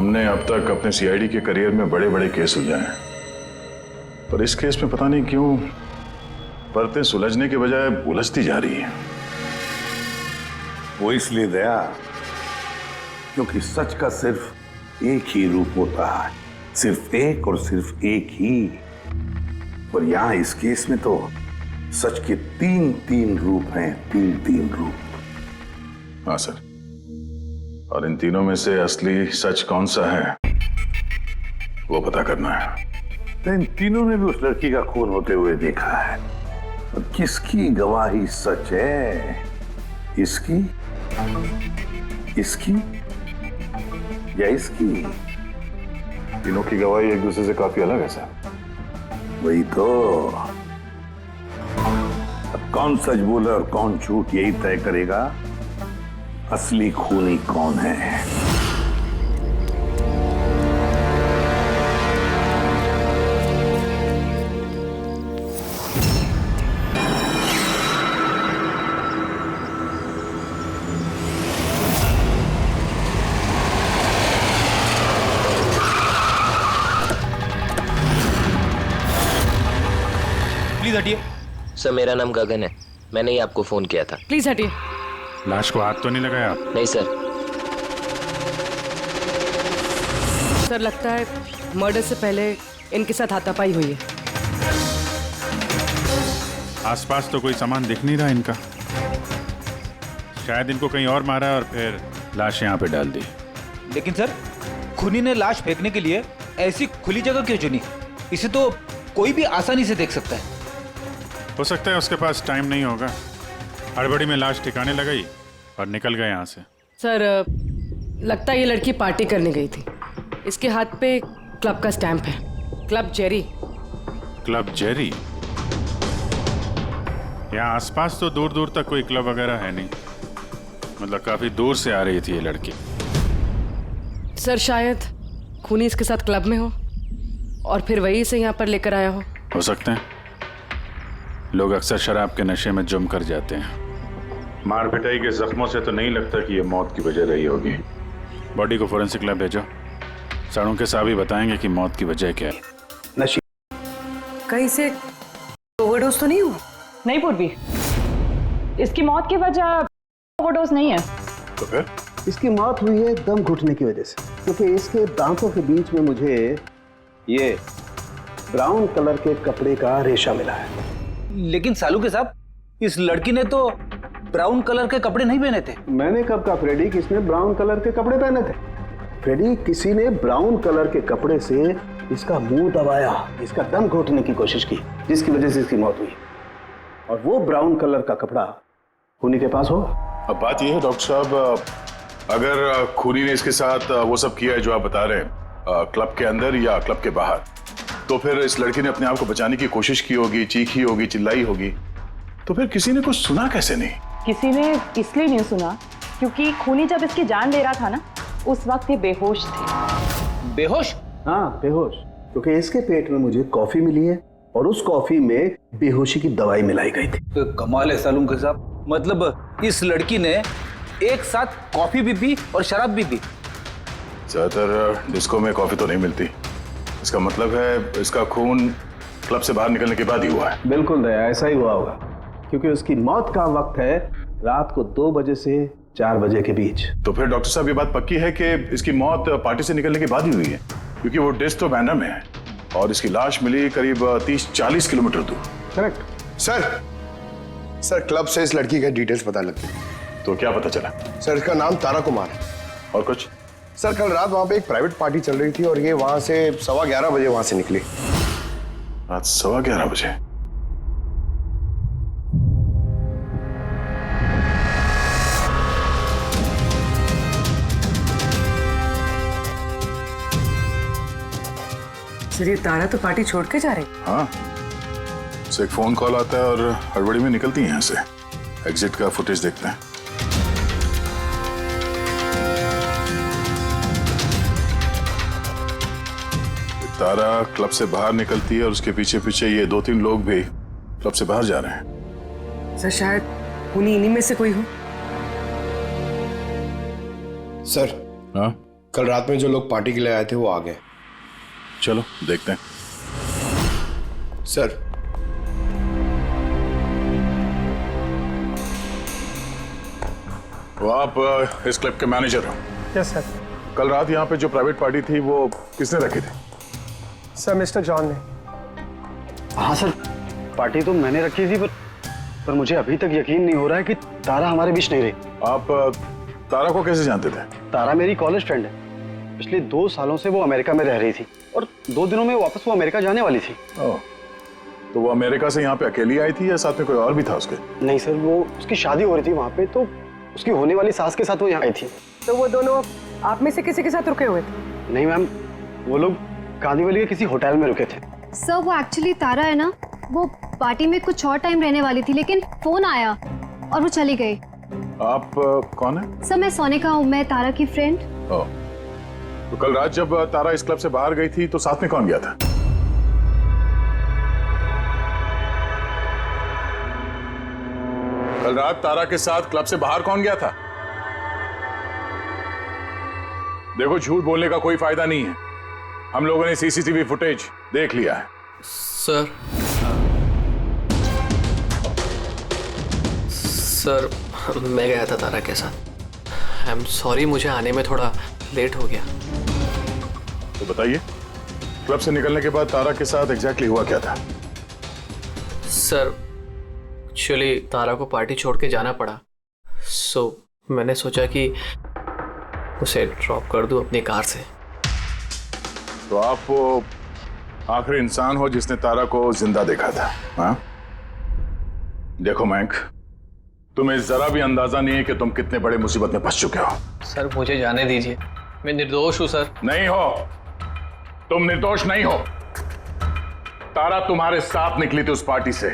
हमने अब तक अपने सीआईडी के करियर में बड़े बड़े केस सुलझाए हैं, पर इस केस में पता नहीं क्यों परतें सुलझने के बजाय उलझती जा रही हैं। वो इसलिए दया क्योंकि सच का सिर्फ एक ही रूप होता है, सिर्फ एक और सिर्फ एक ही। और यहां इस केस में तो सच के तीन तीन रूप हैं, तीन तीन रूप। हाँ सर, और इन तीनों में से असली सच कौन सा है वो पता करना है। तो इन तीनों ने भी उस लड़की का खून होते हुए देखा है, और किसकी गवाही सच है? इसकी, इसकी या इसकी? तीनों की गवाही एक दूसरे से काफी अलग है सर। वही तो। अब कौन सच बोले और कौन झूठ, यही तय करेगा असली खूनी कौन है। प्लीज हटिए। सर मेरा नाम गगन है, मैंने ही आपको फोन किया था। प्लीज हटिए। लाश को हाथ तो नहीं लगाया आप? नहीं सर। सर लगता है मर्डर से पहले इनके साथ हाथापाई हुई है। आसपास तो कोई सामान दिख नहीं रहा इनका, शायद इनको कहीं और मारा और फिर लाश यहाँ पे डाल दी। लेकिन सर, खूनी ने लाश फेंकने के लिए ऐसी खुली जगह क्यों चुनी? इसे तो कोई भी आसानी से देख सकता है। हो सकता है उसके पास टाइम नहीं होगा, हड़बड़ी में लाश ठिकाने लगाई और निकल गए यहाँ से। सर लगता है ये लड़की पार्टी करने गई थी। इसके हाथ पे क्लब का स्टैंप है, क्लब जेरी। Club Jerry? यहाँ आसपास तो दूर दूर तक कोई क्लब वगैरह है नहीं, मतलब काफी दूर से आ रही थी ये लड़की। सर शायद खूनी इसके साथ क्लब में हो और फिर वही इसे यहाँ पर लेकर आया हो सकते हैं। लोग अक्सर शराब के नशे में जम कर जाते हैं। मार पिटाई के जख्मों से तो नहीं लगता कि ये मौत की वजह रही होगी। बॉडी को फोरेंसिक लैब भेजो, सड़ों के साहब ही बताएंगे कि मौत की वजह क्या है। नशे कहीं से ओवरडोज तो नहीं हुआ? नहीं पूर्वी, इसकी मौत की वजह ओवरडोज नहीं है। तो फिर इसकी मौत हुई है दम घुटने की वजह से, क्योंकि इसके दांतों के बीच में मुझे ये ब्राउन कलर के कपड़े का रेशा मिला है। लेकिन सालू के साहब, इस लड़की ने तो ब्राउन कलर के कपड़े नहीं पहने थे। मैंने कब कहा फ्रेडी किसने ब्राउन कलर के कपड़े पहने थे? फ्रेडी, किसी ने ब्राउन कलर के कपड़े से इसका मुंह दबाया, इसका दम घोटने की कोशिश की, जिसकी वजह से इसकी मौत हुई। और वो ब्राउन कलर का कपड़ा खूनी के पास होगा। अब बात यह है डॉक्टर साहब, अगर खूनी ने इसके साथ वो सब किया है जो आप बता रहे हैं, क्लब के अंदर या क्लब के बाहर, तो फिर इस लड़की ने अपने आप को बचाने की कोशिश की होगी, चीखी होगी, चिल्लाई होगी, तो फिर किसी ने कुछ सुना कैसे नहीं? किसी ने इसलिए नहीं सुना क्योंकि खूनी जब इसकी जान ले रहा था ना, उस वक्त ये बेहोश थे। बेहोश? हाँ बेहोश, क्योंकि इसके पेट में मुझे कॉफी मिली है और उस कॉफी में बेहोशी की दवाई मिलाई गई थी। तो कमाल है सालू के साहब, मतलब इस लड़की ने एक साथ कॉफी भी पी और शराब भी पी। ज्यादातर डिस्को में कॉफी तो नहीं मिलती, इसका मतलब है इसका खून क्लब से बाहर निकलने के बाद ही हुआ है। बिल्कुल दया, ऐसा ही हुआ होगा, क्योंकि उसकी मौत का वक्त है रात को 2 बजे से 4 बजे के बीच। तो फिर डॉक्टर साहब ये बात पक्की है कि इसकी मौत पार्टी से निकलने के बाद ही हुई है, क्योंकि वो डेस्क तो बैंड्रा में है और इसकी लाश मिली करीब 30-40 किलोमीटर दूर। करेक्ट सर क्लब से इस लड़की के डिटेल्स पता लगते हैं। तो क्या पता चला? सर इसका नाम तारा कुमार है। और कुछ? सर कल रात वहां पे एक प्राइवेट पार्टी चल रही थी और ये वहां से 11:15 बजे वहां से निकली। रात 11:15 बजे? सर ये तारा तो पार्टी छोड़ के जा रही। हाँ, उसे एक फोन कॉल आता है और हड़बड़ी में निकलती है यहाँ से। एग्जिट का फुटेज देखते हैं। तारा क्लब से बाहर निकलती है और उसके पीछे पीछे ये 2-3 लोग भी क्लब से बाहर जा रहे हैं। सर शायद खूनी इन्हीं में से कोई हो। सर हाँ? कल रात में जो लोग पार्टी के लिए आए थे वो आ गए। चलो देखते हैं। सर, तो आप इस क्लब के मैनेजर हो? Yes sir. कल रात यहाँ पे जो प्राइवेट पार्टी थी वो किसने रखी थी? सर मिस्टर जॉन ने। हाँ सर, पार्टी तो मैंने रखी थी, पर मुझे अभी तक यकीन नहीं हो रहा है कि तारा हमारे बीच नहीं रही। आप तारा को कैसे जानते थे? तारा मेरी कॉलेज फ्रेंड है। पिछले 2 सालों से वो अमेरिका में रह रही थी और 2 दिनों में वापस वो अमेरिका जाने वाली थी। ओह, तो वो अमेरिका से यहाँ पे अकेली आई थी या साथ में कोई और भी था उसके? नहीं सर, वो उसकी शादी हो रही थी वहाँ पे, तो उसकी होने वाली सास के साथ वो यहाँ आई थी। तो वो दोनों आप में से किसी के साथ रुके हुए थे? नहीं मैम, वो लोग कांदीवली के किसी होटल में रुके थे। सर वो एक्चुअली तारा है ना, वो पार्टी में कुछ और टाइम रहने वाली थी, लेकिन फोन आया और वो चली गई। आप कौन है? सर मैं सोनिका हूँ, मैं तारा की फ्रेंड। ओह, तो कल रात जब तारा इस क्लब से बाहर गई थी तो साथ में कौन गया था? कल रात तारा के साथ क्लब से बाहर कौन गया था? देखो, झूठ बोलने का कोई फायदा नहीं है। हम लोगों ने सीसीटीवी फुटेज देख लिया है। सर मैं गया था तारा के साथ। आई एम सॉरी, मुझे आने में थोड़ा लेट हो गया। तो बताइए, क्लब से निकलने के बाद तारा के साथ एग्जैक्टली हुआ क्या था? सर एक्चुअली तारा को पार्टी छोड़ के जाना पड़ा, सो मैंने सोचा कि उसे ड्रॉप कर दूं अपनी कार से। तो आप वो आखिरी इंसान हो जिसने तारा को जिंदा देखा था, हाँ? देखो मयंक, तुम्हें जरा भी अंदाजा नहीं है कि तुम कितने बड़े मुसीबत में फंस चुके हो। सर मुझे जाने दीजिए, मैं निर्दोष हूं सर। नहीं हो, तुम निर्दोष नहीं हो। तारा तुम्हारे साथ निकली थी उस पार्टी से,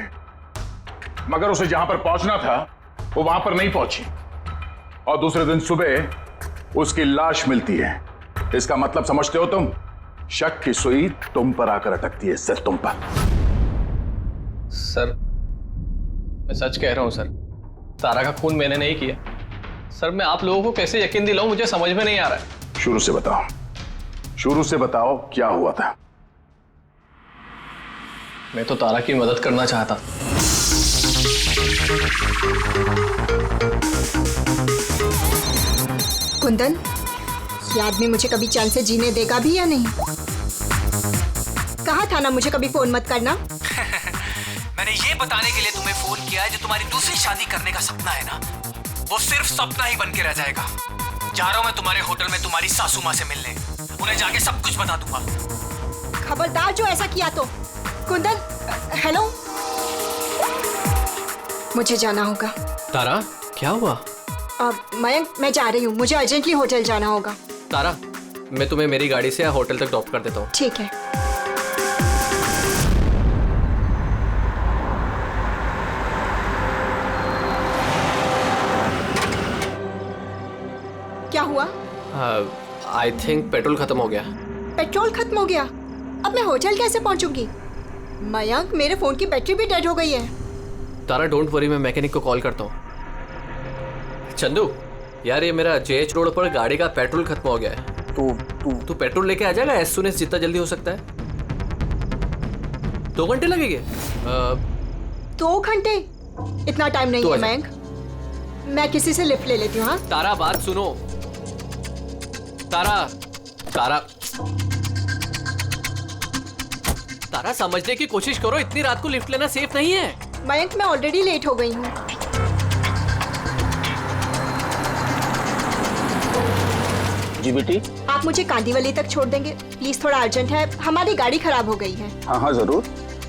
मगर उसे जहां पर पहुंचना था वो वहां पर नहीं पहुंची, और दूसरे दिन सुबह उसकी लाश मिलती है। इसका मतलब समझते हो तुम? शक की सुई तुम पर आकर अटकती है, सिर्फ तुम पर। सर मैं सच कह रहा हूं सर, तारा का खून मैंने नहीं किया। सर मैं आप लोगों को कैसे यकीन दिलाऊं, मुझे समझ में नहीं आ रहा है। शुरू से बताओ, शुरू से बताओ क्या हुआ था। मैं तो तारा की मदद करना चाहता। कुंदन, ये आदमी मुझे कभी चैन से जीने देगा भी या नहीं? कहा था ना मुझे कभी फोन मत करना। मैंने ये बताने के लिए तुम्हें फोन किया है, जो तुम्हारी दूसरी शादी करने का सपना है ना, वो सिर्फ सपना ही बन के रह जाएगा। जा रहा हूं मैं तुम्हारे होटल में तुम्हारी सासू माँ से मिलने, उन्हें जाके सब कुछ बता दूंगा। खबरदार जो ऐसा किया तो। कुंदन, हेलो, मुझे जाना होगा। तारा क्या हुआ? मयंक, मैं जा रही हूँ, मुझे अर्जेंटली होटल जाना होगा। तारा मैं तुम्हें मेरी गाड़ी से होटल तक ड्रॉप कर देता हूँ। ठीक है। क्या हुआ? आई थिंक पेट्रोल खत्म हो गया। पेट्रोल खत्म हो गया? अब मैं होटल कैसे पहुंचूंगी? मयंक, मेरे फोन की बैटरी भी डेड हो गई है। तारा डोंट वरी, मैं मैकेनिक को कॉल करता हूँ। चंदू यार, ये मेरा जेएच रोड पर गाड़ी का पेट्रोल खत्म हो गया है। तू पेट्रोल लेके आ जाएगा एज सून एज जितना जल्दी हो सकता है। 2 घंटे लगेंगे। 2 घंटे? इतना टाइम नहीं है मयंक, मैं किसी से लिफ्ट ले लेती हूँ। हाँ तारा बात सुनो। तारा समझने की कोशिश करो, इतनी रात को लिफ्ट लेना सेफ नहीं है। मयंक, मैं ऑलरेडी लेट हो गई हूँ। जी बेटी, आप मुझे कांदीवली तक छोड़ देंगे प्लीज? थोड़ा अर्जेंट है, हमारी गाड़ी खराब हो गई है। हाँ हाँ जरूर,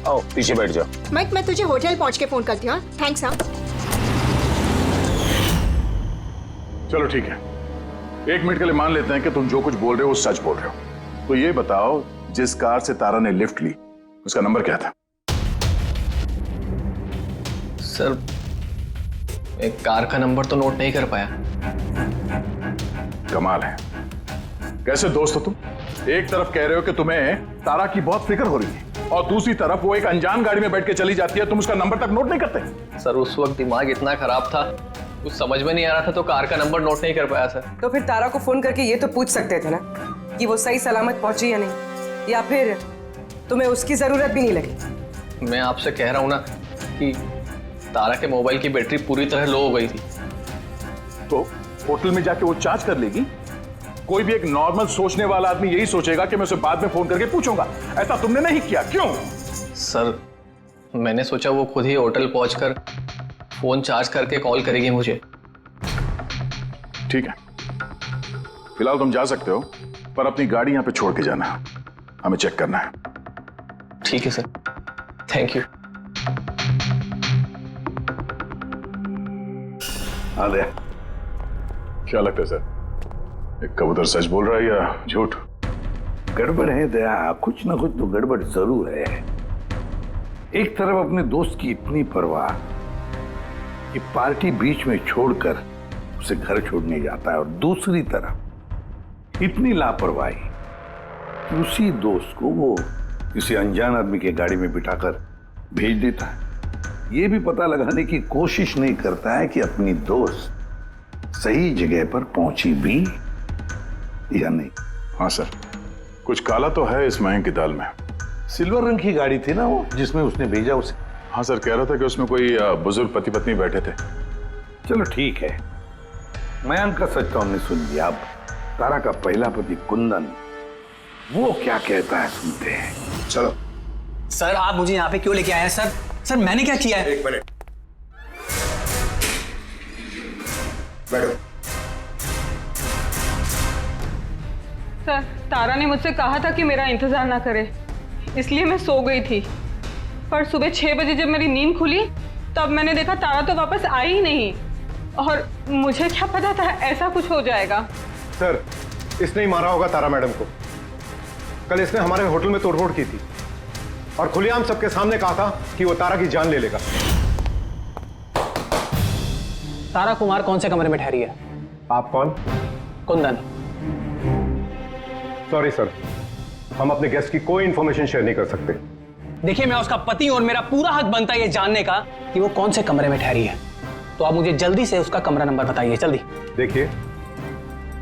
आओ पीछे बैठ जाओ। मयंक, मैं तुझे होटल पहुँच के फोन करती हूँ। थैंक्स। हाँ चलो ठीक है, 1 मिनट के लिए मान लेते हैं कि तुम जो कुछ बोल रहे हो वो सच बोल रहे हो। तो ये बताओ, जिस कार से तारा ने लिफ्ट ली उसका नंबर क्या था? सर एक कार का नंबर तो नोट नहीं कर पाया। कमाल है, कैसे दोस्त हो तुम? एक तरफ कह रहे हो कि तुम्हें तारा की बहुत फिक्र हो रही है, और दूसरी तरफ वो एक अनजान गाड़ी में बैठ के चली जाती है, तुम उसका नंबर तक नोट नहीं करते। सर उस वक्त दिमाग इतना खराब था कुछ समझ में नहीं आ रहा था तो कार का नंबर नोट नहीं कर पाया सर। तो फिर तारा को फोन करके ये तो पूछ सकते थे ना कि वो सही सलामत पहुंची या नहीं, या फिर तुम्हें उसकी जरूरत भी नहीं लगी। मैं आपसे कह रहा हूँ ना कि तारा के मोबाइल की बैटरी पूरी तरह लो हो गई थी। तो होटल में जाके वो चार्ज कर लेगी। कोई भी एक नॉर्मल सोचने वाला आदमी यही सोचेगा कि मैं उसे बाद में फोन करके पूछूंगा। ऐसा तुमने नहीं किया, क्यों? सर मैंने सोचा वो खुद ही होटल पहुंचकर फोन चार्ज करके कॉल करेगी मुझे। ठीक है, फिलहाल तुम जा सकते हो, पर अपनी गाड़ी यहां पे छोड़ के जाना, हमें चेक करना है। ठीक है सर, थैंक यू। आ गया। क्या लगता है सर, एक कबूतर सच बोल रहा है या झूठ? गड़बड़ है दया, कुछ ना कुछ तो गड़बड़ जरूर है। एक तरफ अपने दोस्त की इतनी परवाह कि पार्टी बीच में छोड़कर उसे घर छोड़ने जाता है, और दूसरी तरफ इतनी लापरवाही कि उसी दोस्त को वो किसी अनजान आदमी के गाड़ी में बिठाकर भेज देता है। ये भी पता लगाने की कोशिश नहीं करता है कि अपनी दोस्त सही जगह पर पहुंची भी या नहीं। हाँ सर, कुछ काला तो है इस मयंक की दाल में। सिल्वर रंग की गाड़ी थी ना वो जिसमें उसने भेजा उसे। हाँ सर, कह रहा था कि उसमें कोई बुजुर्ग पति पत्नी बैठे थे। चलो ठीक है, मयंक का सच तो हमने सुन लिया। अब तारा का पहला पति कुंदन, वो क्या कहता है सुनते हैं। चलो। सर आप मुझे यहाँ पे क्यों लेके आए हैं सर? सर मैंने क्या किया है? एक मिनट, बैठो। सर तारा ने मुझसे कहा था कि मेरा इंतजार ना करे, इसलिए मैं सो गई थी। पर सुबह 6 बजे जब मेरी नींद खुली तब मैंने देखा तारा तो वापस आई ही नहीं, और मुझे क्या पता था ऐसा कुछ हो जाएगा। सर इसने ही मारा होगा तारा मैडम को। कल इसने हमारे होटल में तोड़फोड़ की थी और खुलेआम सबके सामने कहा था कि वो तारा की जान ले लेगा। तारा कुमार कौन से कमरे में ठहरी है? आप कौन? कुंदन। सॉरी सर, हम अपने गेस्ट की कोई इंफॉर्मेशन शेयर नहीं कर सकते। देखिए मैं उसका पति हूं और मेरा पूरा हक बनता है ये जानने का कि वो कौन से कमरे में ठहरी है। तो आप मुझे जल्दी से उसका कमरा नंबर बताइए, जल्दी। देखिए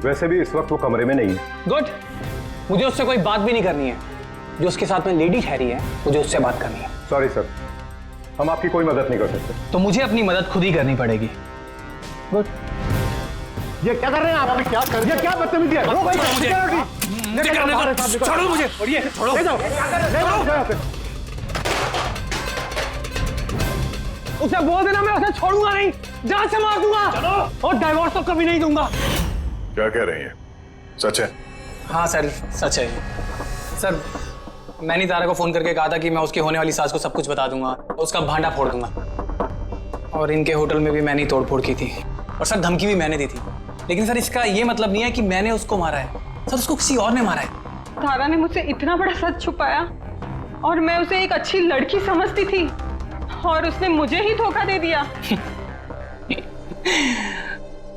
वैसे भी इस वक्त वो कमरे में नहीं है। गुड, मुझे उससे कोई बात भी नहीं करनी है। जो उसके साथ में लेडी ठहरी है मुझे उससे बात करनी है। सॉरी सर, हम आपकी कोई मदद नहीं कर सकते। तो मुझे अपनी मदद खुद ही करनी पड़ेगी। गुड। ये क्या कर रहे हैं आप? क्या कर रहे हैं? क्या बदतमीजी है? छोड़ो मुझे, और ये छोड़ो, ले जाओ, ले जाओ। उसे बोल देना मैं उसे छोड़ूंगा नहीं, जान से मार दूंगा। चलो। और डाइवोर्स तो कभी नहीं दूंगा। क्या कह रही है, सच है? हाँ सर सच है। सर मैंने तारा को फोन करके कहा था कि मैं उसकी होने वाली सास को सब कुछ बता दूंगा, उसका भांडा फोड़ दूंगा। और इनके होटल में भी मैंने ही तोड़फोड़ की थी, और सर धमकी भी मैंने दी थी। लेकिन सर इसका ये मतलब नहीं है कि मैंने उसको मारा है, सर उसको किसी और ने मारा है। तारा ने मुझसे इतना बड़ा सच छुपाया और मैं उसे एक अच्छी लड़की समझती थी, और उसने मुझे ही धोखा दे दिया।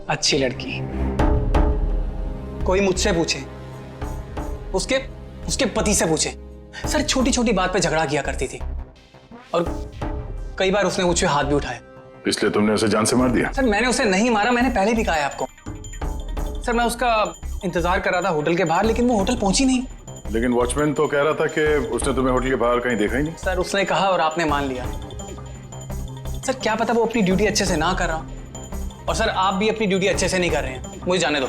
अच्छी लड़की? कोई मुझसे पूछे, उसके पति से पूछे। सर छोटी छोटी बात पे झगड़ा किया करती थी, और कई बार उसने मुझ पे हाथ भी उठाया। इसलिए तुमने उसे जान से मार दिया? सर मैंने उसे नहीं मारा, मैंने पहले भी कहा है आपको। सर मैं उसका इंतजार कर रहा था होटल के बाहर, लेकिन वो होटल पहुंची नहीं। लेकिन वॉचमैन तो कह रहा था कि उसने तुम्हें होटल के बाहर कहीं देखा ही नहीं। सर उसने कहा और आपने मान लिया। सर क्या पता वो अपनी ड्यूटी अच्छे से ना कर रहा, और सर आप भी अपनी ड्यूटी अच्छे से नहीं कर रहे हैं। मुझे जाने दो।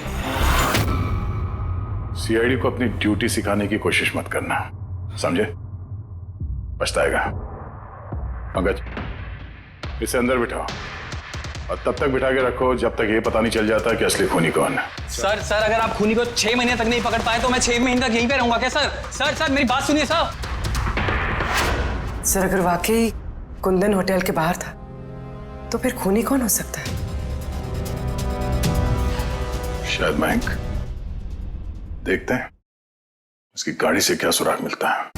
सीआईडी को अपनी ड्यूटी सिखाने की कोशिश मत करना, समझे? पछताएगा। पंकज, इसे अंदर बिठाओ, और तब तक बिठा के रखो जब तक ये पता नहीं चल जाता कि असली खूनी कौन है। सर अगर आप खूनी को 6 महीने तक नहीं पकड़ पाए तो मैं 6 महीने तक यहीं पे रहूंगा क्या सर? सर मेरी बात सुनिए सर। सर अगर वाकई कुंदन होटल के बाहर था तो फिर खूनी कौन हो सकता है? शायद मयंक। देखते हैं उसकी गाड़ी से क्या सुराग मिलता है।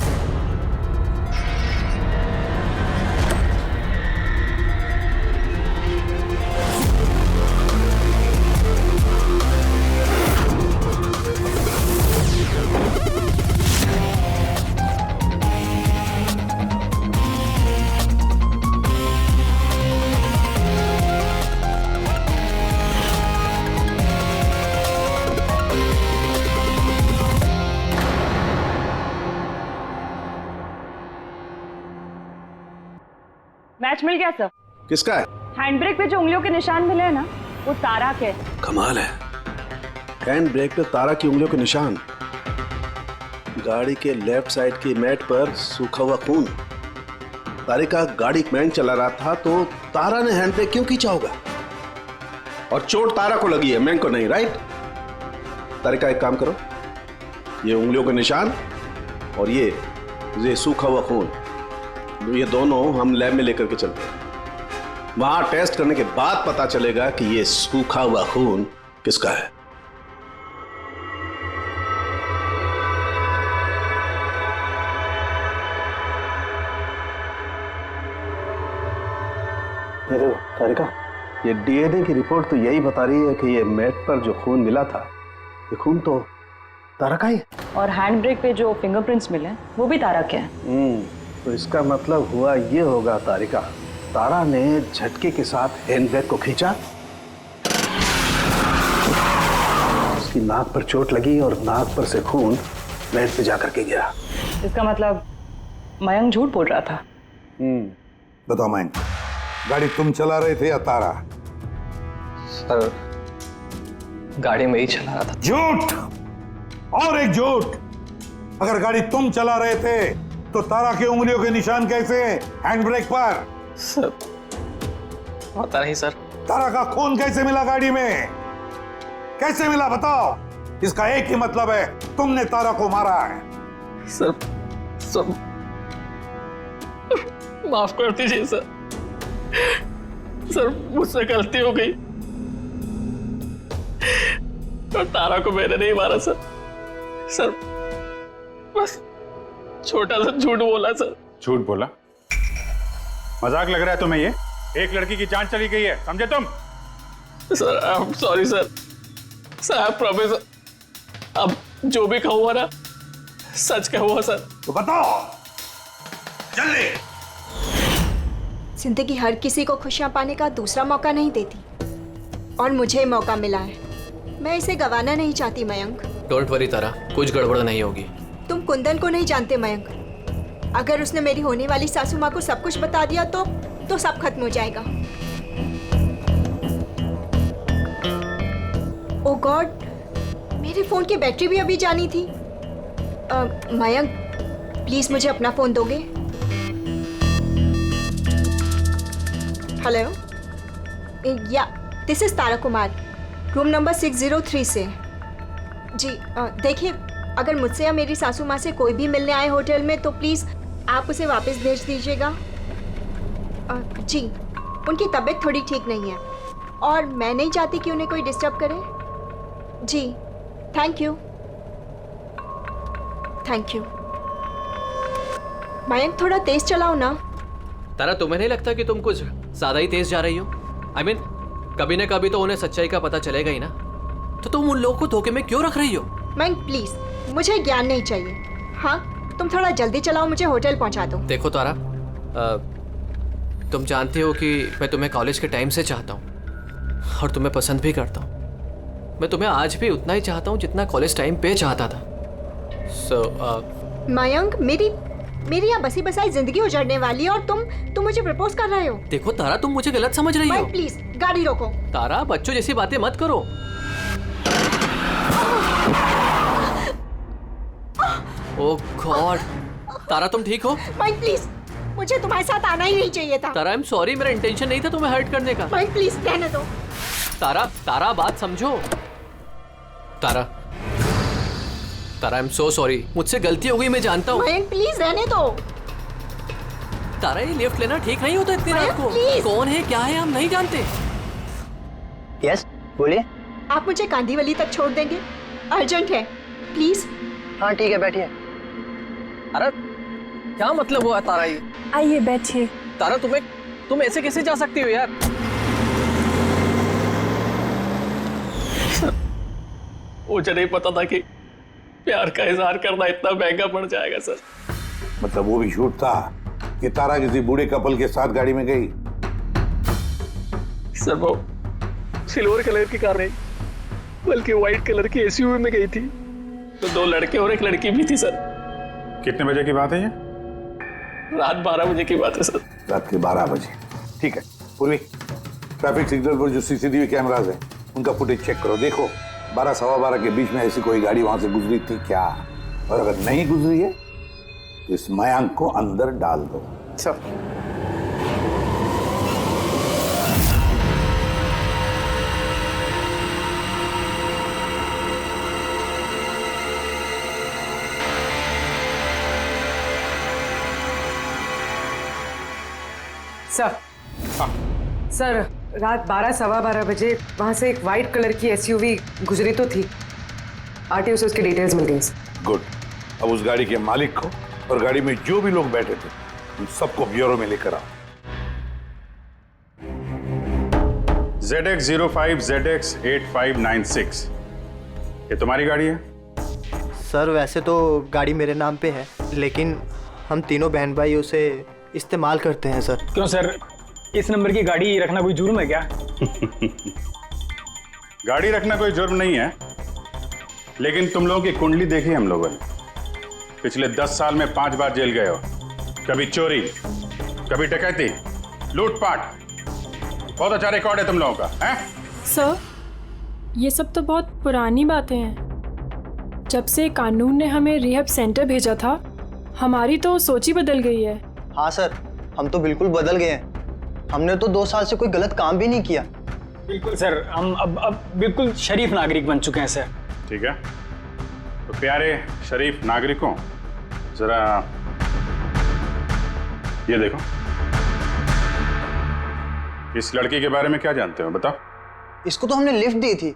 मैच मिल गया सर। किसका है? हैंड ब्रेक पे जो उंगलियों के निशान मिले हैं ना, वो तारा के। कमाल है, हैंड ब्रेक पे तारा की उंगलियों के निशान, गाड़ी के लेफ्ट साइड की मैट पर सूखा हुआ खून। तारिका गाड़ी मैंग चला रहा था तो तारा ने हैंड ब्रेक क्यों खींचा होगा? और चोट तारा को लगी है, मैंग को नहीं, राइट? तारिका एक काम करो, ये उंगलियों के निशान और ये सूखा हुआ खून, ये दोनों हम लैब में लेकर के चलते हैं। वहां टेस्ट करने के बाद पता चलेगा कि ये सूखा हुआ खून किसका है। तारिका, ये डीएनए की रिपोर्ट तो यही बता रही है कि ये मैट पर जो खून मिला था, ये खून तो तारा का ही है। और हैंड ब्रेक पे जो फिंगरप्रिंट्स मिले वो भी तारा के हैं। तो इसका मतलब हुआ ये होगा तारिका, तारा ने झटके के साथ हैंड ब्रेक को खींचा, उसकी नाक पर चोट लगी और नाक पर से खून मैट पे जाकर के गिरा। इसका मतलब मयंक झूठ बोल रहा था। बताओ मयंक, गाड़ी तुम चला रहे थे या तारा? सर, गाड़ी में ही चला रहा था। झूठ और एक झूठ। अगर गाड़ी तुम चला रहे थे तो तारा की उंगलियों के निशान कैसे हैंड ब्रेक पर? सर, पता नहीं सर। तारा का खून कैसे मिला गाड़ी में? कैसे मिला बताओ? इसका एक ही मतलब है, तुमने तारा को मारा है। सर, सर माफ कर दीजिए सर। सर, मुझसे गलती हो गई और तारा को मैंने नहीं मारा सर। सर, बस छोटा सा झूठ बोला सर। झूठ बोला? मजाक लग रहा है तुम्हें? ये एक लड़की की जान चली गई है, समझे तुम? Sir, I am sorry sir. Sir, I promise, अब जो भी कहूँगा ना सच कहूँगा सर। तो बताओ जल्दी। जिंदगी हर किसी को खुशियां पाने का दूसरा मौका नहीं देती, और मुझे मौका मिला है, मैं इसे गंवाना नहीं चाहती मयंक। डोंट वरी तारा, कुछ गड़बड़ नहीं होगी। तुम कुंदन को नहीं जानते मयंक, अगर उसने मेरी होने वाली सासू माँ को सब कुछ बता दिया तो सब खत्म हो जाएगा। ओ गॉड, मेरे फोन की बैटरी भी अभी जानी थी। मयंक, प्लीज मुझे अपना फोन दोगे? हेलो, या this is Tara Kumar, room number 603 से। जी देखिए, अगर मुझसे या मेरी सासू माँ से कोई भी मिलने आए होटल में तो प्लीज़ आप उसे वापस भेज दीजिएगा। जी, उनकी तबीयत थोड़ी ठीक नहीं है और मैं नहीं चाहती कि उन्हें कोई डिस्टर्ब करे। जी, thank you. Thank you. Mayank, थोड़ा तेज चलाओ ना। तारा, तुम्हें नहीं लगता कि तुम कुछ ज्यादा ही तेज जा रही हो? I mean, कभी ना कभी तो उन्हें सच्चाई का पता चलेगा ही ना, तो तुम उन लोगों को धोखे में क्यों रख रही हो? मयंक प्लीज, मुझे ज्ञान नहीं चाहिए। हाँ, तुम थोड़ा जल्दी चलाओ, मुझे होटल पहुंचा दो। देखो तारा, तुम जानती हो कि मैं तुम्हें कॉलेज के टाइम से चाहता हूँ और तुम्हें पसंद भी करता हूँ। मैं तुम्हें आज भी उतना ही चाहता हूँ जितना कॉलेज टाइम पे चाहता था। मयंक, मेरी यहाँ बसी बसाई जिंदगी उजड़ने वाली है और तुम मुझे प्रपोज कर रहे हो। देखो तारा, तुम मुझे गलत समझ रही हो। प्लीज गाड़ी रोको। तारा, बच्चों जैसी बातें मत करो। ओह गॉड, तारा तुम ठीक हो? माइक प्लीज, मुझे तुम्हारे साथ आना ही नहीं चाहिए था। तारा, आई एम सॉरी, मेरा इंटेंशन नहीं था तुम्हें हर्ट करने का। माइक प्लीज रहने दो। तारा बात समझो। तारा, आई एम सो सॉरी, मुझसे गलती हो गई, मैं जानता हूँ। माइक प्लीज रहने दो। तारा, ये लिफ्ट लेना ठीक नहीं होता इतनी रात को। कौन है, क्या है, हम नहीं जानते। यस, बोलिए। आप मुझे कांदीवली तक छोड़ देंगे? अर्जेंट है, प्लीज। हाँ ठीक है, बैठिए। अरे क्या मतलब हुआ तारा? ये आइए बैठिए। तारा, तुम ऐसे कैसे जा सकती हो यार? मुझे नहीं पता था कि प्यार का इजहार करना इतना महंगा पड़ जाएगा सर। मतलब वो भी झूठ था कि तारा किसी बूढ़े कपल के साथ गाड़ी में गई? सर, वो सिल्वर कलर की कार नहीं बल्कि व्हाइट कलर की एसयूवी में गई थी, तो 2 लड़के और 1 लड़की भी थी सर। कितने बजे की बात है ये? रात 12 बजे की बात है सर। रात के 12 बजे। ठीक है पूर्वी, ट्रैफिक सिग्नल पर जो सीसीटीवी कैमराज हैं उनका फुटेज चेक करो। देखो 12 सवा 12 के बीच में ऐसी कोई गाड़ी वहां से गुजरी थी क्या? और अगर नहीं गुजरी है तो इस मयांक को अंदर डाल दो। सर सर सर रात 12 सवा 12 बजे वहां से एक वाइट कलर की एसयूवी गुजरी तो थी। आरटीओ से उसकी डिटेल्स मिल गई। गुड। अब उस गाड़ी के मालिक को और गाड़ी में जो भी लोग बैठे थे उन सबको ब्यूरो में लेकर आओ। ZX05 ZX8596 ये तुम्हारी गाड़ी है? सर वैसे तो गाड़ी मेरे नाम पे है, लेकिन हम तीनों बहन भाई उसे इस्तेमाल करते हैं सर। क्यों सर, इस नंबर की गाड़ी रखना कोई जुर्म है क्या? गाड़ी रखना कोई जुर्म नहीं है, लेकिन तुम लोगों की कुंडली देखी हम लोगों ने। पिछले 10 साल में 5 बार जेल गए हो। कभी चोरी, कभी डकैती, लूटपाट। बहुत अच्छा रिकॉर्ड है तुम लोगों का, हैं? सर ये सब तो बहुत पुरानी बातें हैं। जब से कानून ने हमें रिहैब सेंटर भेजा था हमारी तो सोच ही बदल गई है। हाँ सर, हम तो बिल्कुल बदल गए हैं। हमने तो 2 साल से कोई गलत काम भी नहीं किया। बिल्कुल सर, हम अब बिल्कुल शरीफ नागरिक बन चुके हैं सर। ठीक है, तो प्यारे शरीफ नागरिकों, जरा ये देखो, इस लड़की के बारे में क्या जानते हो बताओ? इसको तो हमने लिफ्ट दी थी,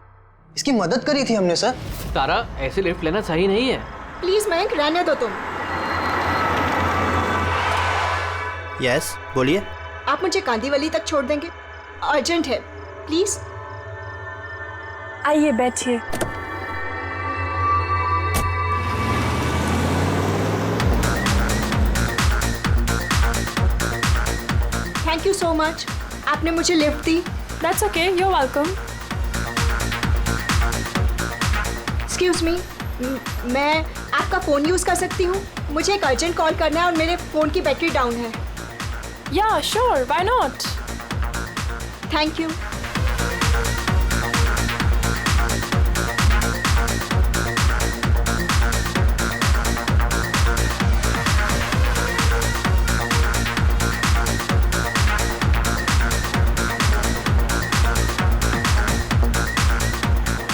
इसकी मदद करी थी हमने सर। तारा ऐसे लिफ्ट लेना सही नहीं है। प्लीज मयंक रहने दो तुम। यस बोलिए। आप मुझे कांदीवली तक छोड़ देंगे? अर्जेंट है प्लीज। आइए बैठिए। थैंक यू सो मच, आपने मुझे लिफ्ट दी। That's okay, you are welcome. Excuse me, मैं आपका फ़ोन यूज़ कर सकती हूँ? मुझे एक अर्जेंट कॉल करना है और मेरे फ़ोन की बैटरी डाउन है। या sure, why not. Thank you.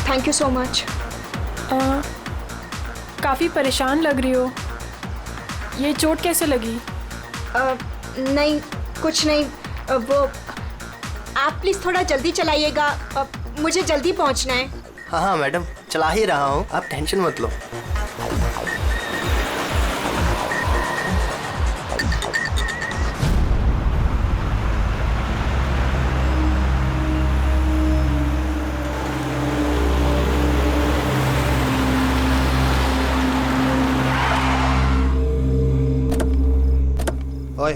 Thank you so much. काफ़ी परेशान लग रही हो, ये चोट कैसे लगी? नहीं कुछ नहीं, वो आप प्लीज़ थोड़ा जल्दी चलाइएगा, मुझे जल्दी पहुंचना है। हाँ हाँ मैडम, चला ही रहा हूँ, आप टेंशन मत लो। ओए,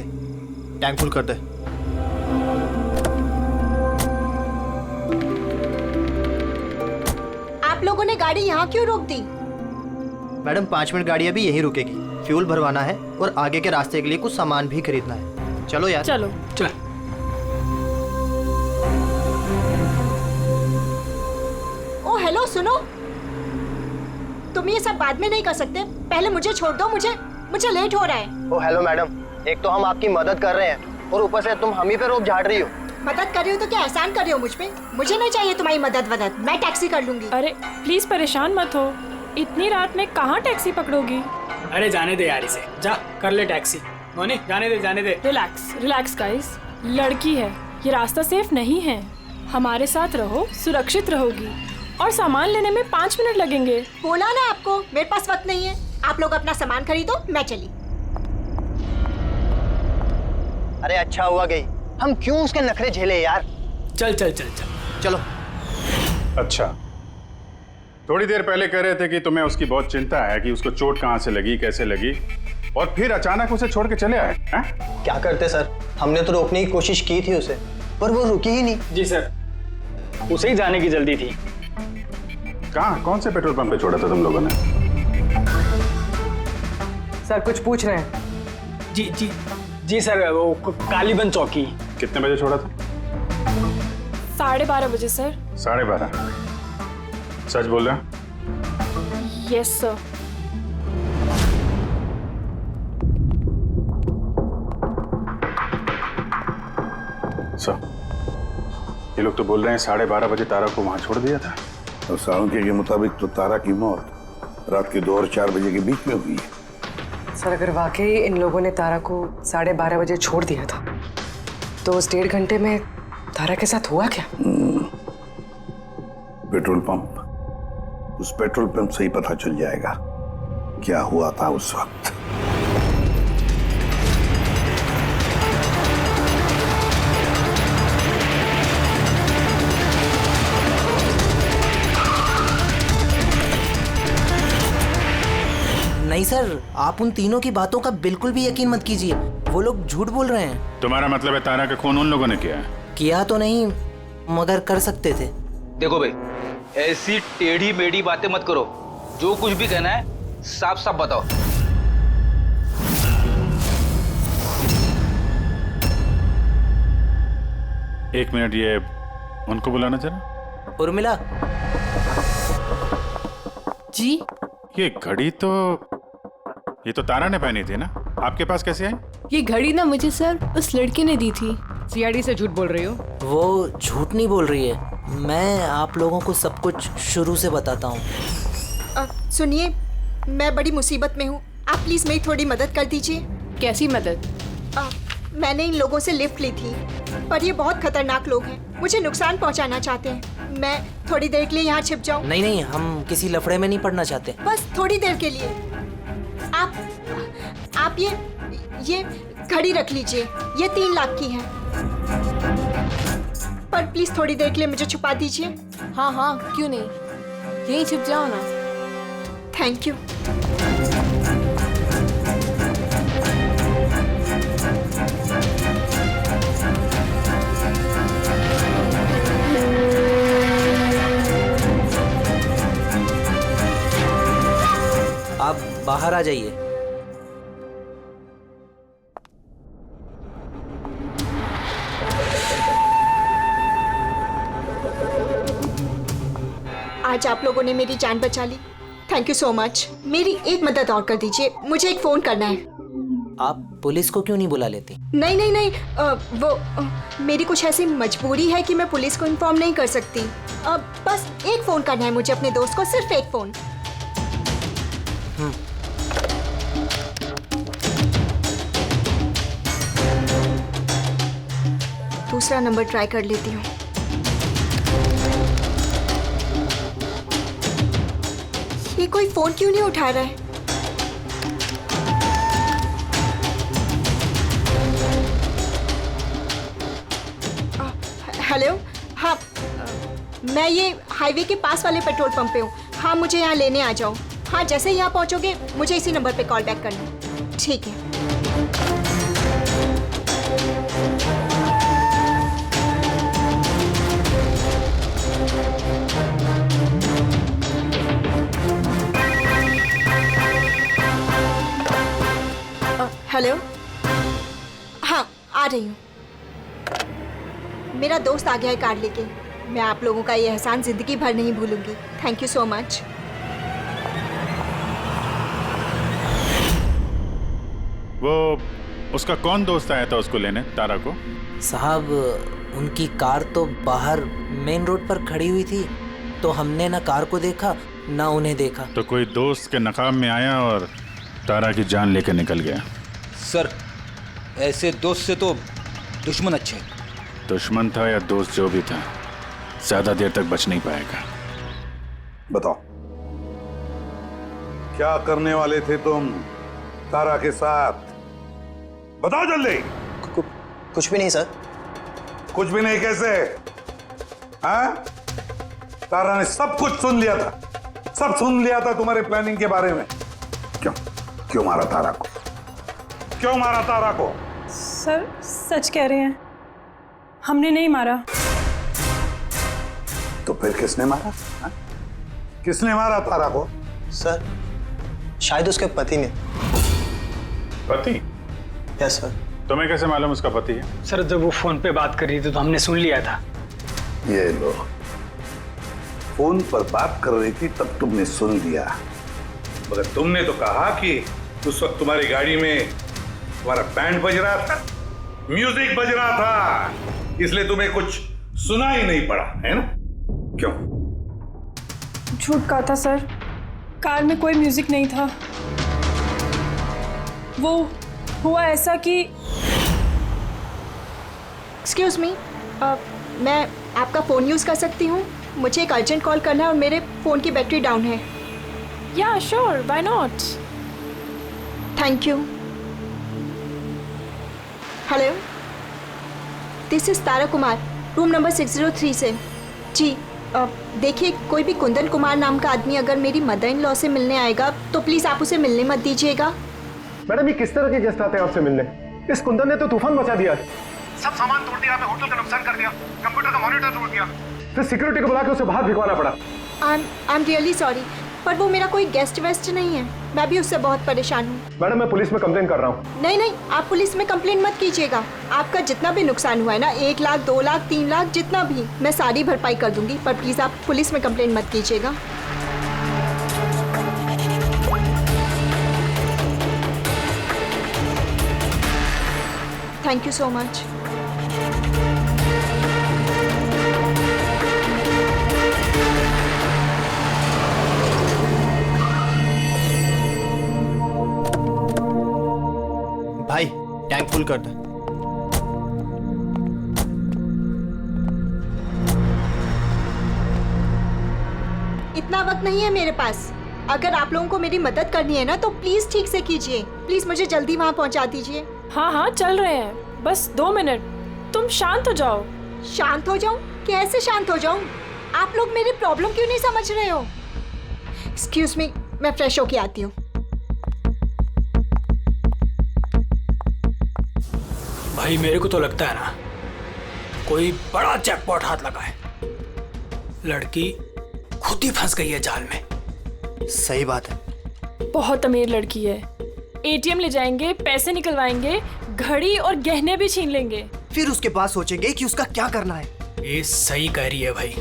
टैंक फुल कर दे। आप लोगों ने गाड़ी यहाँ क्यों रोक दी? मैडम 5 मिनट गाड़ी अभी यहीं रुकेगी, फ्यूल भरवाना है और आगे के रास्ते के लिए कुछ सामान भी खरीदना है। चलो यार। चलो चल। ओ हेलो, सुनो, तुम ये सब बाद में नहीं कर सकते, पहले मुझे छोड़ दो, मुझे लेट हो रहा है। ओ हेलो मैडम, एक तो हम आपकी मदद कर रहे हैं और ऊपर से तुम हम ही पे रोक झाड़ रही हो। मदद कर रही हो तो क्या एहसान कर रही हो मुझ पे? मुझे नहीं चाहिए तुम्हारी मदद वदद, मैं टैक्सी कर लूंगी। अरे प्लीज परेशान मत हो, इतनी रात में कहाँ टैक्सी पकड़ोगी? अरे जाने दे यार इसे, जा कर ले टैक्सी। मोनी जाने दे जाने दे। रिलैक्स रिलैक्स गाइस, लड़की है, ये रास्ता सेफ नहीं है। हमारे साथ रहो, सुरक्षित रहोगी, और सामान लेने में 5 मिनट लगेंगे। बोला ना आपको, मेरे पास वक्त नहीं है। आप लोग अपना सामान खरीदो, मैं चली। अरे अच्छा हुआ गई, हम क्यों उसके नखरे झेले यार। चल चल चल चल चलो। अच्छा, थोड़ी देर पहले कह रहे थे कि तुम्हें उसकी बहुत चिंता है कि उसको चोट कहाँ से लगी, कैसे लगी, और फिर अचानक उसे छोड़ के चले आए हैं? क्या करते सर, हमने तो रोकने की कोशिश की थी उसे, पर वो रुकी ही नहीं। जी सर, उसे ही जाने की जल्दी थी। कहाँ, कौन से पेट्रोल पंप पे छोड़ा था तुम लोगों ने? सर कुछ पूछ रहे हैं। जी जी जी सर, वो कालीबंद चौकी। कितने बजे छोड़ा था? 12:30 बजे सर। 12:30? सच बोल रहे? Yes sir. सर, ये लोग तो बोल रहे हैं 12:30 बजे तारा को वहां छोड़ दिया था। और साळुंखे के मुताबिक तो तारा की मौत रात के 2 और 4 बजे के बीच में हुई है। सर अगर वाकई इन लोगों ने तारा को 12:30 बजे छोड़ दिया था तो उस 1.5 घंटे में तारा के साथ हुआ क्या? पेट्रोल पंप, उस पेट्रोल पंप से ही पता चल जाएगा क्या हुआ था उस वक्त। नहीं सर, आप उन तीनों की बातों का बिल्कुल भी यकीन मत कीजिए, वो लोग झूठ बोल रहे हैं। तुम्हारा मतलब है तारा का खून उन लोगों ने किया है? किया तो नहीं, मगर कर सकते थे। देखो भाई, ऐसी टेढ़ी मेढ़ी बातें मत करो, जो कुछ भी कहना है साफ साफ बताओ। एक मिनट, ये उनको बुलाना जरा। उर्मिला जी। ये घड़ी तो तारा ने पहनी थी ना, आपके पास कैसे आई? ये घड़ी ना मुझे सर उस लड़के ने दी थी। सीआईडी से झूठ बोल रही हो? वो झूठ नहीं बोल रही है, मैं आप लोगों को सब कुछ शुरू से बताता हूँ। सुनिए, मैं बड़ी मुसीबत में हूँ, आप प्लीज मेरी थोड़ी मदद कर दीजिए। कैसी मदद? मैंने इन लोगों से लिफ्ट ली थी, पर ये बहुत खतरनाक लोग हैं, मुझे नुकसान पहुंचाना चाहते हैं। मैं थोड़ी देर के लिए यहाँ छिप जाऊँ? नहीं नहीं, हम किसी लफड़े में नहीं पड़ना चाहते। बस थोड़ी देर के लिए। आप ये घड़ी रख लीजिए, ये 3 लाख की है, पर प्लीज थोड़ी देर के लिए मुझे छुपा दीजिए। हाँ हाँ, क्यों नहीं, यहीं छिप जाओ ना। Thank you. आप बाहर आ जाइए। आज आप लोगों ने मेरी जान बचा ली, थैंक यू सो मच। मेरी एक मदद और कर दीजिए, मुझे एक फोन करना है। आप पुलिस को क्यों नहीं बुला लेती? नहीं, मेरी कुछ ऐसी मजबूरी है कि मैं पुलिस को इन्फॉर्म नहीं कर सकती। बस एक फोन करना है मुझे अपने दोस्त को, सिर्फ एक फोन। दूसरा नंबर ट्राई कर लेती हूँ। ये कोई फोन क्यों नहीं उठा रहा है? हेलो, हाँ, मैं ये हाईवे के पास वाले पेट्रोल पंप पे हूँ। हाँ, मुझे यहाँ लेने आ जाओ। हाँ, जैसे ही यहाँ पहुँचोगे मुझे इसी नंबर पे कॉल बैक करना। ठीक है। हेलो, हाँ, आ रही हूँ। मेरा दोस्त आ गया है कार लेके। मैं आप लोगों का ये एहसान जिंदगी भर नहीं भूलूंगी। Thank you so much. वो उसका कौन दोस्त आया था उसको लेने, तारा को? साहब, उनकी कार तो बाहर मेन रोड पर खड़ी हुई थी, तो हमने ना कार को देखा ना उन्हें देखा। तो कोई दोस्त के नकाब में आया और तारा की जान लेकर निकल गया। सर, ऐसे दोस्त से तो दुश्मन अच्छे। दुश्मन था या दोस्त, जो भी था, ज्यादा देर तक बच नहीं पाएगा। बताओ, क्या करने वाले थे तुम तारा के साथ? बताओ जल्दी। कुछ भी नहीं सर। कुछ भी नहीं कैसे? हाँ? तारा ने सब कुछ सुन लिया था, सब सुन लिया था तुम्हारे प्लानिंग के बारे में। क्यों मारा तारा को? क्यों मारा तारा को? सर सच कह रहे हैं, हमने नहीं मारा। तो फिर किसने मारा? हा? किसने मारा तारा को? सर, शायद उसके पति ने। पति? Yes sir. तुम्हें कैसे मालूम उसका पति है? सर जब वो फोन पे बात कर रही थी तो हमने सुन लिया था। ये लो, फोन पर बात कर रही थी तब तुमने सुन लिया, मगर तुमने तो कहा कि उस वक्त तुम्हारी गाड़ी में तुम्हारा बैंड बज रहा था, म्यूजिक बज रहा था, इसलिए तुम्हें कुछ सुना ही नहीं पड़ा, है ना? क्यों? झूठ कहा था सर, कार में कोई म्यूजिक नहीं था। वो हुआ ऐसा कि एक्सक्यूज मी, मैं आपका फ़ोन यूज़ कर सकती हूँ? मुझे एक अर्जेंट कॉल करना है और मेरे फ़ोन की बैटरी डाउन है। या sure, why not. Thank you. Hello, this is Tara Kumar, room number 603 से। जी देखिए, कोई भी कुंदन कुमार नाम का आदमी अगर मेरी मदर इन लॉ से मिलने आएगा तो प्लीज़ आप उसे मिलने मत दीजिएगा। मैडम, ये किस तरह के गेस्ट आते हैं आपसे मिलने? इस कुंदन ने तो तूफान मचा दिया, सब सामान तोड़ दिया, होटल का नुकसान कर दिया, कंप्यूटर का मॉनिटर तोड़ दिया, फिर सिक्योरिटी को बुला के उसे बाहर भिगवाना पड़ा। आई एम रियली सॉरी, पर वो मेरा कोई गेस्ट वेस्ट नहीं है, मैं भी उससे बहुत परेशान हूँ। मैडम, मैं पुलिस में कंप्लेन कर रहा हूँ। नहीं नहीं, आप पुलिस में कंप्लेन मत कीजिएगा। आपका जितना भी नुकसान हुआ है ना, 1 लाख 2 लाख 3 लाख जितना भी, मैं सारी भरपाई कर दूंगी, पर प्लीज़ आप पुलिस में कंप्लेन मत कीजिएगा। Thank you so much. भाई टैंक फुल कर दे। इतना वक्त नहीं है मेरे पास। अगर आप लोगों को मेरी मदद करनी है ना तो प्लीज ठीक से कीजिए। प्लीज मुझे जल्दी वहाँ पहुँचा दीजिए। हाँ हाँ चल रहे हैं, बस 2 मिनट, तुम शांत हो जाओ। शांत हो जाऊं? कैसे शांत हो जाऊं? आप लोग मेरी प्रॉब्लम क्यों नहीं समझ रहे हो? एक्सक्यूज मी, मैं फ्रेश होके आती हूँ। भाई मेरे को तो लगता है ना कोई बड़ा जैकपॉट हाथ लगा है। लड़की खुद ही फंस गई है जाल में। सही बात है। बहुत अमीर लड़की है, एटीएम ले जाएंगे, पैसे निकलवाएंगे, घड़ी और गहने भी छीन लेंगे, फिर उसके पास सोचेंगे कि उसका क्या करना है। ये सही कह रही है भाई।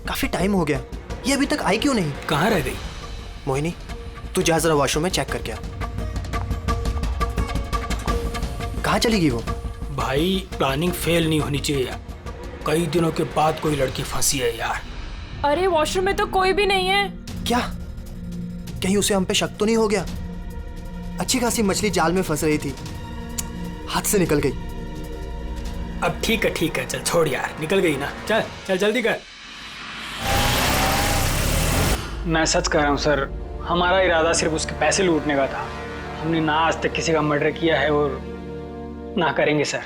काफी टाइम हो गया, ये अभी तक आई क्यों नहीं? कहाँ रह गई? मोहिनी, तू जा जरा वॉशरूम में चेक करके आ। कहाँ चली गई वो? भाई प्लानिंग फेल नहीं होनी चाहिए। कई दिनों के बाद कोई लड़की फंसी है यार। अरे वॉशरूम में तो कोई भी नहीं है। क्या? कहीं उसे हम पे शक तो नहीं हो गया? अच्छी खासी मछली जाल में फंस रही थी, हाथ से निकल गई। अब ठीक है, चल छोड़ यार, निकल गई ना, चल चल जल्दी कर। मैं सच कह रहा हूँ सर, हमारा इरादा सिर्फ उसके पैसे लूटने का था। हमने ना आज तक किसी का मर्डर किया है और ना करेंगे सर।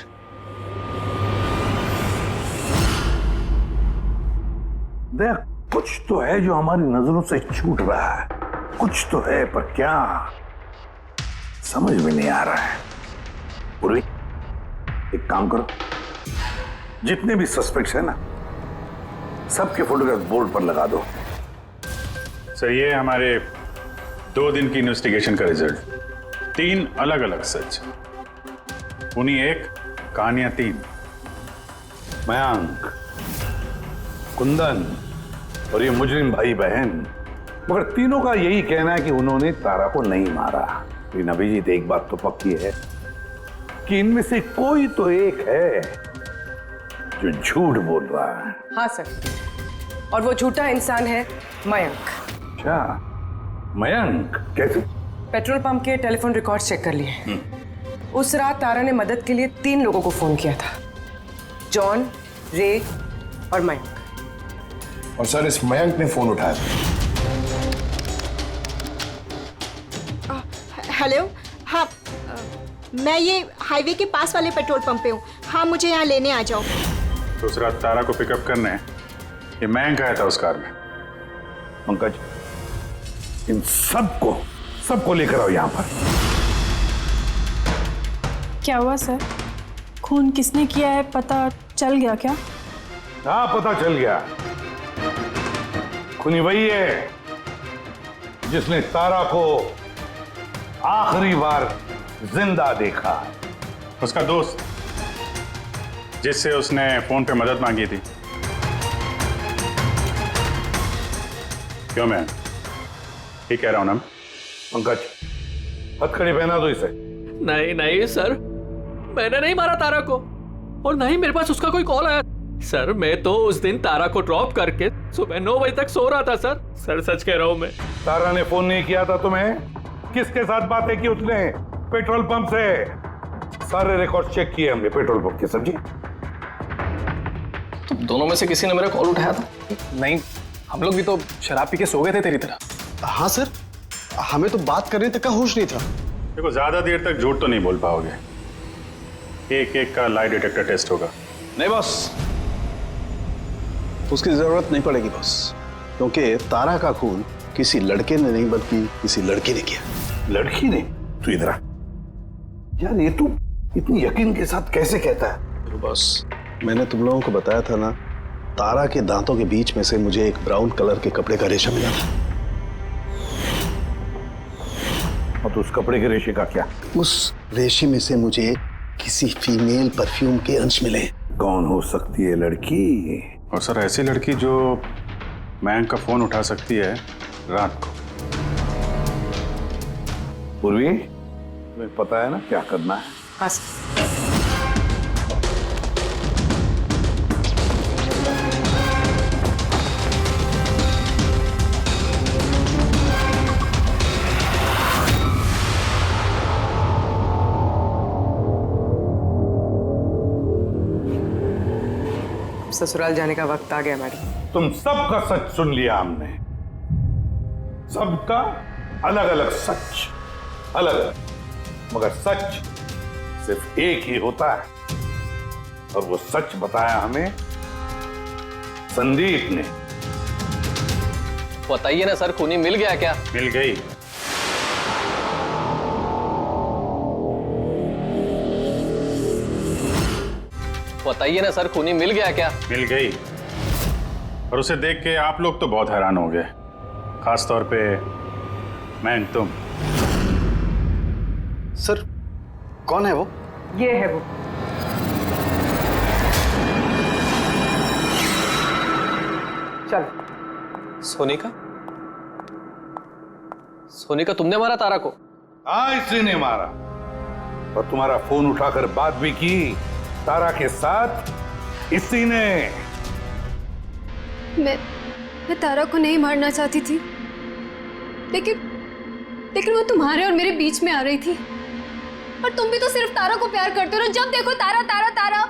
देख, कुछ तो है जो हमारी नजरों से छूट रहा है, कुछ तो है, पर क्या समझ में नहीं आ रहा है। पूर्वी, एक काम करो, जितने भी सस्पेक्ट्स है ना, सबके फोटोग्राफ बोर्ड पर लगा दो। सर, ये हमारे 2 दिन की इन्वेस्टिगेशन का रिजल्ट। 3 अलग अलग सच, उन्हीं 1, कहानियां 3। मयंक, कुंदन और ये मुजरिम भाई बहन, मगर तीनों का यही कहना है कि उन्होंने तारा को नहीं मारा। लेकिन अभिजीत, एक बात तो पक्की है कि इनमें से कोई तो एक है जो झूठ बोल रहा है। हाँ सर, और वो झूठा इंसान है मयंक। अच्छा, मयंक कैसे? पेट्रोल पंप के टेलीफोन रिकॉर्ड चेक कर लिए। उस रात तारा ने मदद के लिए 3 लोगों को फोन किया था, जॉन, रे और मयंक। और सर, इस मयंक ने फोन उठाया। हेलो, हाँ, मैं ये हाईवे के पास वाले पेट्रोल पंप पे हूँ। हाँ, मुझे यहाँ लेने आ जाओ। तो उस रात तारा को पिकअप करने ये मयंक आया था उस कार में। पंकज, इन सबको लेकर आओ यहाँ पर। क्या हुआ सर? खून किसने किया है पता चल गया क्या? हाँ, पता चल गया। खूनी वही है जिसने तारा को आखिरी बार जिंदा देखा है। उसका दोस्त जिससे उसने फोन पे मदद मांगी थी। क्यों मैं ठीक कह रहा हूं ना? पंकज, हथकड़ी पहना दो इसे। नहीं नहीं सर, मैंने नहीं मारा तारा को, और नहीं मेरे पास उसका कोई कॉल आया। सर मैं तो उस दिन तारा को ड्रॉप करके सुबह 9 बजे तक सो रहा था सर। सर सच कह रहा हूं मैं। तारा ने फोन नहीं किया था तुम्हें? किसके साथ बातें की उसने? पेट्रोल पंप से। सारे रिकॉर्ड चेक किए हमने पेट्रोल पंप के। समझी? तो दोनों में से किसी ने मेरा कॉल उठाया था? नहीं, हम लोग भी तो शराब पी के सो गए थे तेरी तरह। हाँ सर, हमें तो बात करने तक का होश नहीं था। देखो, ज्यादा देर तक झूठ तो नहीं बोल पाओगे। एक एक का लाई डिटेक्टर टेस्ट होगा। नहीं बॉस, उसकी जरूरत नहीं पड़ेगी बॉस, क्योंकि तारा का खून किसी लड़के ने नहीं बल्कि किसी लड़की ने किया। लड़की ने? तू इधर आ यार, ये तू इतनी यकीन के साथ कैसे कहता है? तो बॉस, मैंने तुम लोगों को बताया था ना, तारा के दांतों के बीच में से मुझे एक ब्राउन कलर के कपड़े का रेशा मिला था। और तो उस कपड़े के रेशे का क्या? उस रेशे में से मुझे किसी फीमेल परफ्यूम के अंश मिले। कौन हो सकती है लड़की? और सर, ऐसी लड़की जो मयंक का फोन उठा सकती है रात को। पूर्वी, तुम्हें पता है ना क्या करना है? बस ससुराल जाने का वक्त आ गया मैडम। तुम सबका सच सुन लिया हमने। सबका अलग अलग सच, अलग अलग, मगर सच सिर्फ एक ही होता है, और वो सच बताया हमें संदीप ने। बताइए ना सर, खूनी मिल गया क्या? मिल गई। बताइए ना सर, खूनी मिल गया क्या? मिल गई। और उसे देख के आप लोग तो बहुत हैरान हो गए, खास तौर पे मैं। तुम सर, कौन है वो? ये है वो। चलो। सोनिका? सोनिका, तुमने मारा तारा को? हाँ, इसी ने मारा, और तुम्हारा फोन उठाकर बात भी की तारा के साथ इसी ने। मैं तारा को नहीं मारना चाहती थी, लेकिन वो तुम्हारे और मेरे बीच में आ रही थी। और तुम भी तो सिर्फ तारा को प्यार करते हो ना, जब देखो तारा तारा तारा।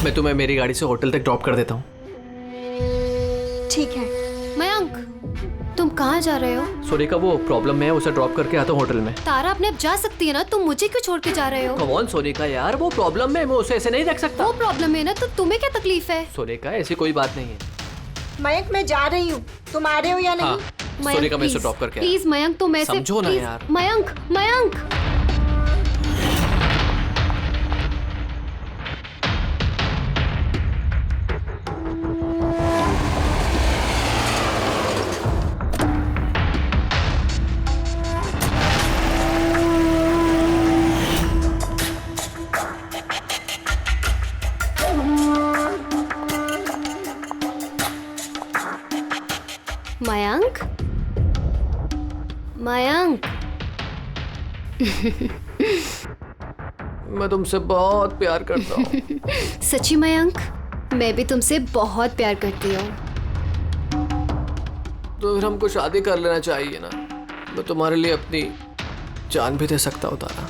मैं तुम्हें मेरी गाड़ी से होटल तक ड्रॉप कर देता हूँ। ठीक है। मयंक, तुम कहाँ जा रहे हो? सोनिका, वो प्रॉब्लम में है, उसे ड्रॉप करके आता हूँ होटल में। तारा अपने आप जा सकती है ना, तुम मुझे क्यों छोड़ के जा रहे हो? कम ऑन सोनिका यार, वो प्रॉब्लम में, मैं उसे ऐसे नहीं रख सकता। वो प्रॉब्लम है ना, तो तुम्हें क्या तकलीफ है? सोनिका, ऐसी कोई बात नहीं है। मयंक, मैं जा रही हूँ, तुम आ रहे हो या नहीं? हाँ, सोनिका, मैं इसे ड्रॉप करके आया। प्लीज मयंक, तुम ऐसे समझो ना यार। मयंक, मयंक। मयंक, मयंक। मैं तुमसे बहुत प्यार करता हूँ। सच्ची मयंक, मैं भी तुमसे बहुत प्यार करती हूँ। तो फिर हमको शादी कर लेना चाहिए ना। मैं तुम्हारे लिए अपनी जान भी दे सकता हूँ तारा।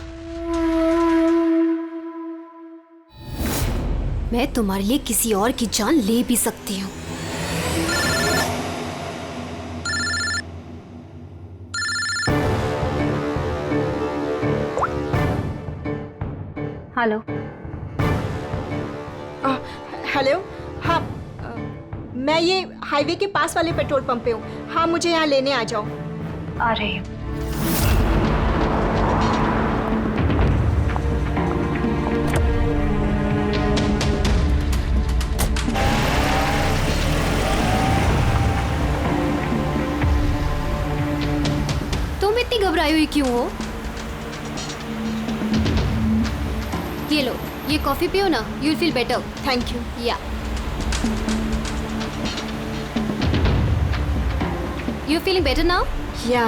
मैं तुम्हारे लिए किसी और की जान ले भी सकती हूँ। हेलो। हेलो। हाँ, मैं ये हाईवे के पास वाले पेट्रोल पंप पे हूँ। हाँ, मुझे यहाँ लेने आ जाओ। आ रही हूँ। तुम इतनी घबराई हुई क्यों हो? ये लो, ये कॉफी पियो ना, you will feel better. Thank you. या यू फीलिंग बेटर नाउ? या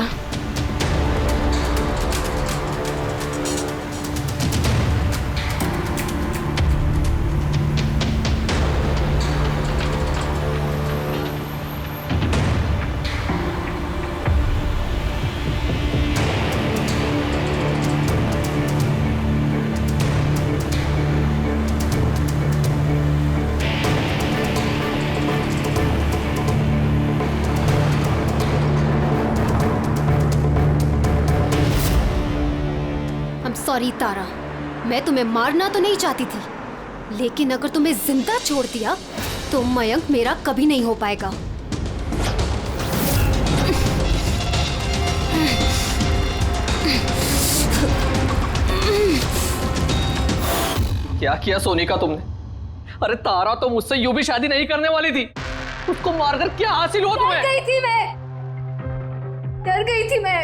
सॉरी तारा, मैं तुम्हें मारना तो नहीं चाहती थी, लेकिन अगर तुम्हें जिंदा छोड़ दिया तो मयंक मेरा कभी नहीं हो पाएगा। क्या किया सोनिका तुमने? अरे तारा तो मुझसे यूं भी शादी नहीं करने वाली थी, उसको मारकर क्या हासिल हुआ तुम्हें? डर गई थी मैं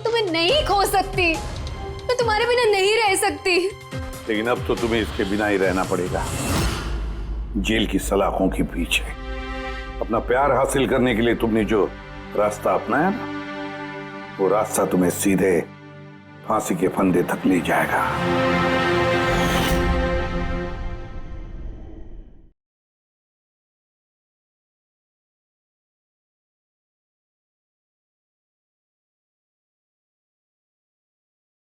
तुम्हें नहीं खो सकती, मैं तुम्हारे बिना नहीं रह सकती। लेकिन अब तो तुम्हें इसके बिना ही रहना पड़ेगा, जेल की सलाखों के पीछे। अपना प्यार हासिल करने के लिए तुमने जो रास्ता अपनाया ना, वो रास्ता तुम्हें सीधे फांसी के फंदे तक ले जाएगा।